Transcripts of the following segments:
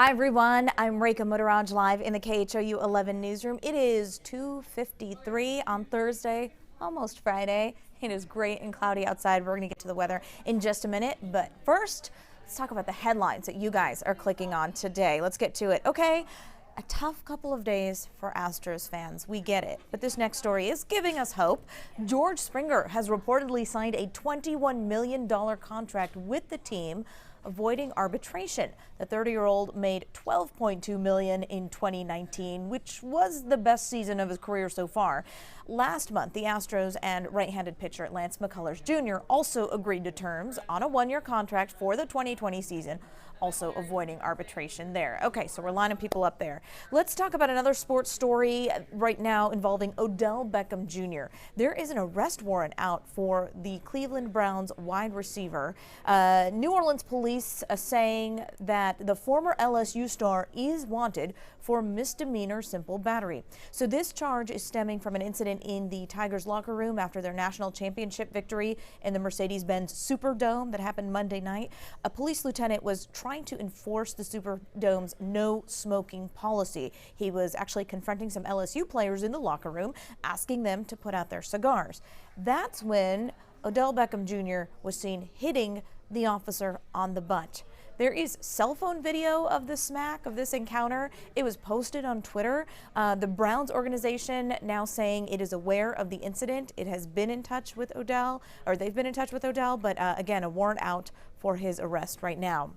Hi everyone, I'm Rekha Muttaraj live in the KHOU 11 newsroom. It is 2:53 on Thursday, almost Friday. It is great and cloudy outside. We're going to get to the weather in just a minute, but first, let's talk about the headlines that you guys are clicking on today. Let's get to it. Okay, a tough couple of days for Astros fans. We get it, but this next story is giving us hope. George Springer has reportedly signed a $21 million contract with the team, avoiding arbitration. The 30-year-old made $12.2 million in 2019, which was the best season of his career so far. Last month, the Astros and right-handed pitcher Lance McCullers Jr. also agreed to terms on a one-year contract for the 2020 season, also avoiding arbitration there. Okay, so we're lining people up there. Let's talk about another sports story right now involving Odell Beckham Jr. There is an arrest warrant out for the Cleveland Browns wide receiver. New Orleans police are saying that the former LSU star is wanted for misdemeanor simple battery. So this charge is stemming from an incident in the Tigers locker room after their national championship victory in the Mercedes-Benz Superdome that happened Monday night. A police lieutenant was trying to enforce the Superdome's no smoking policy. He was actually confronting some LSU players in the locker room, asking them to put out their cigars. That's when Odell Beckham Jr. was seen hitting the officer on the butt. There is cell phone video of the smack, of this encounter. It was posted on Twitter. The Browns organization now saying it is aware of the incident. It has been in touch with Odell, or they've been in touch with Odell, but again, a warrant out for his arrest right now.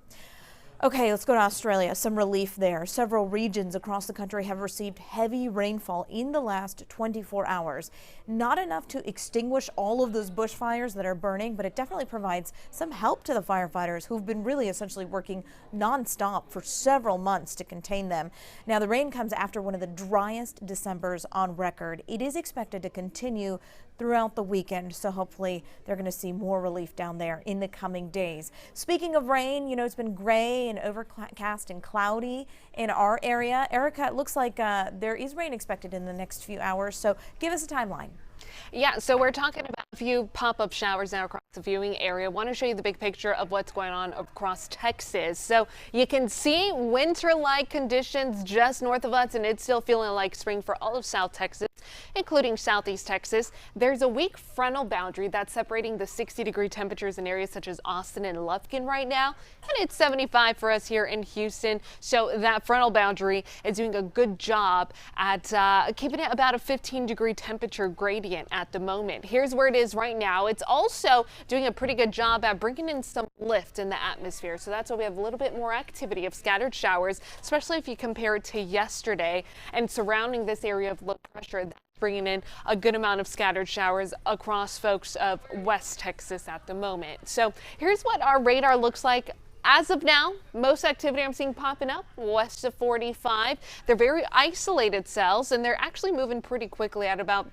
Okay, let's go to Australia. Some relief there. Several regions across the country have received heavy rainfall in the last 24 hours. Not enough to extinguish all of those bushfires that are burning, but it definitely provides some help to the firefighters who've been really essentially working nonstop for several months to contain them. Now, the rain comes after one of the driest Decembers on record. It is expected to continue throughout the weekend, so hopefully they're going to see more relief down there in the coming days. Speaking of rain, you know, it's been gray and overcast and cloudy in our area. Erica, it looks like there is rain expected in the next few hours, so give us a timeline. Yeah, so we're talking about a few pop-up showers now across the viewing area. I want to show you the big picture of what's going on across Texas. So you can see winter-like conditions just north of us, and it's still feeling like spring for all of South Texas, including Southeast Texas. There's a weak frontal boundary that's separating the 60-degree temperatures in areas such as Austin and Lufkin right now, and it's 75 for us here in Houston. So that frontal boundary is doing a good job at keeping it about a 15-degree temperature gradient at the moment. Here's where it is right now. It's also doing a pretty good job at bringing in some lift in the atmosphere. So that's why we have a little bit more activity of scattered showers, especially if you compare it to yesterday. And surrounding this area of low pressure, that's bringing in a good amount of scattered showers across folks of West Texas at the moment. So here's what our radar looks like. As of now, most activity I'm seeing popping up west of 45. They're very isolated cells, and they're actually moving pretty quickly at about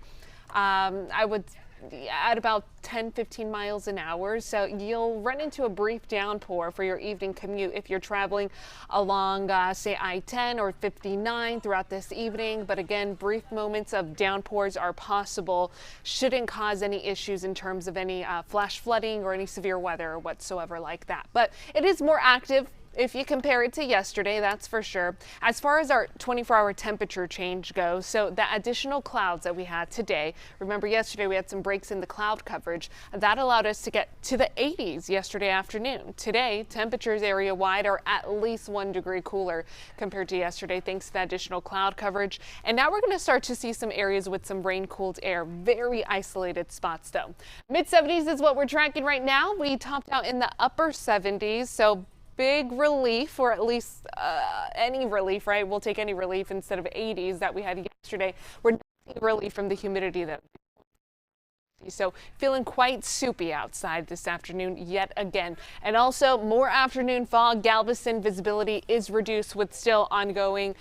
at about 10-15 miles an hour. So you'll run into a brief downpour for your evening commute if you're traveling along, say, I-10 or 59 throughout this evening. But again, brief moments of downpours are possible. Shouldn't cause any issues in terms of any flash flooding or any severe weather or whatsoever like that. But it is more active if you compare it to yesterday, that's for sure. As far as our 24-hour temperature change goes, so the additional clouds that we had today, remember yesterday we had some breaks in the cloud coverage, that allowed us to get to the 80s yesterday afternoon. Today, temperatures area-wide are at least 1 degree cooler compared to yesterday thanks to the additional cloud coverage. And now we're going to start to see some areas with some rain-cooled air, very isolated spots though. Mid-70s is what we're tracking right now. We topped out in the upper 70s, so big relief, or at least any relief, right? We'll take any relief instead of 80s that we had yesterday. We're not seeing relief from the humidity though. So feeling quite soupy outside this afternoon yet again. And also more afternoon fog. Galveston visibility is reduced with still ongoing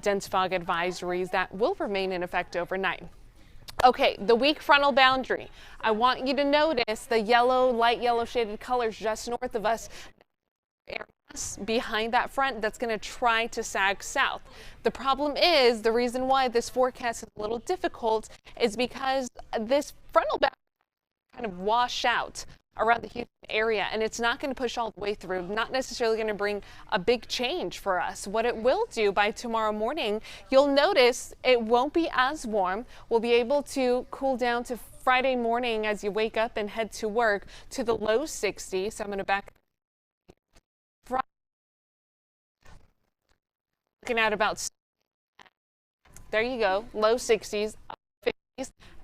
dense fog advisories that will remain in effect overnight. Okay, the weak frontal boundary. I want you to notice the yellow, light yellow shaded colors just north of us. Areas behind that front that's going to try to sag south. The problem is, the reason why this forecast is a little difficult is because this frontal boundary kind of wash out around the Houston area, and it's not going to push all the way through, not necessarily going to bring a big change for us. What it will do by tomorrow morning, you'll notice it won't be as warm. We'll be able to cool down to Friday morning as you wake up and head to work to the low 60s. So I'm going to back looking at about, there you go, low 60s.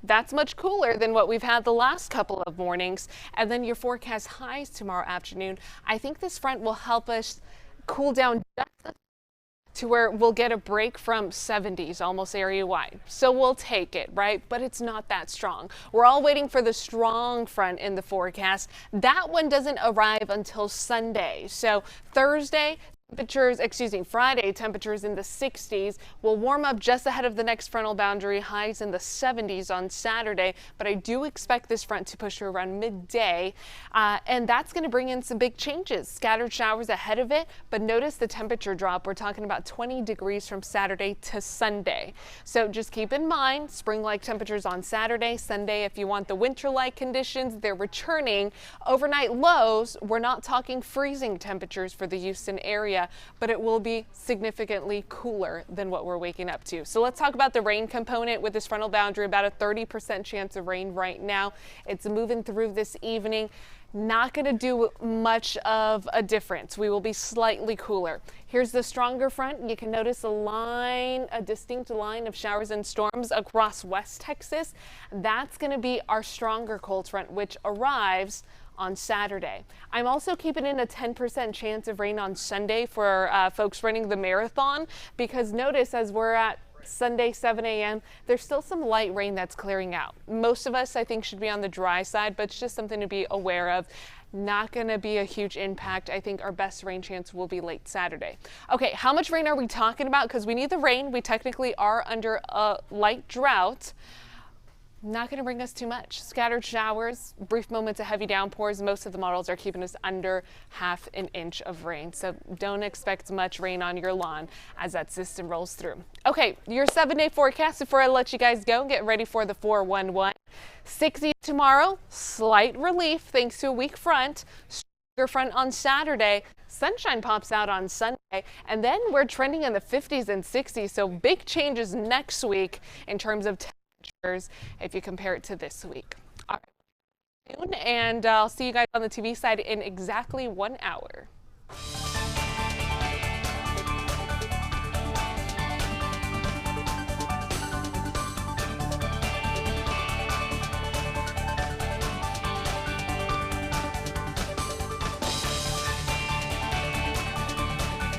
That's much cooler than what we've had the last couple of mornings. And then your forecast highs tomorrow afternoon. I think this front will help us cool down just to where we'll get a break from 70s almost area wide. So we'll take it, right? But it's not that strong. We're all waiting for the strong front in the forecast. That one doesn't arrive until Sunday. So Thursday, Friday, temperatures in the 60s will warm up just ahead of the next frontal boundary, highs in the 70s on Saturday. But I do expect this front to push through around midday, and that's going to bring in some big changes. Scattered showers ahead of it, but notice the temperature drop. We're talking about 20 degrees from Saturday to Sunday. So just keep in mind spring-like temperatures on Saturday. Sunday, if you want the winter-like conditions, they're returning. Overnight lows, we're not talking freezing temperatures for the Houston area, but it will be significantly cooler than what we're waking up to. So let's talk about the rain component with this frontal boundary. About a 30% chance of rain right now. It's moving through this evening. Not going to do much of a difference. We will be slightly cooler. Here's the stronger front. You can notice a distinct line of showers and storms across West Texas. That's going to be our stronger cold front, which arrives on Saturday. I'm also keeping in a 10% chance of rain on Sunday for folks running the marathon, because notice as we're at Sunday 7 a.m. there's still some light rain that's clearing out. Most of us, I think, should be on the dry side, but it's just something to be aware of. Not going to be a huge impact. I think our best rain chance will be late Saturday. Okay, how much rain are we talking about? Because we need the rain. We technically are under a light drought. Not going to bring us too much. Scattered showers, brief moments of heavy downpours. Most of the models are keeping us under half an inch of rain. So don't expect much rain on your lawn as that system rolls through. Okay, your 7-day forecast before I let you guys go. Get ready for the 411. 60 tomorrow, slight relief thanks to a weak front. Stronger front on Saturday. Sunshine pops out on Sunday, and then we're trending in the 50s and 60s. So big changes next week in terms of temperatures if you compare it to this week. All right, and I'll see you guys on the TV side in exactly 1 hour.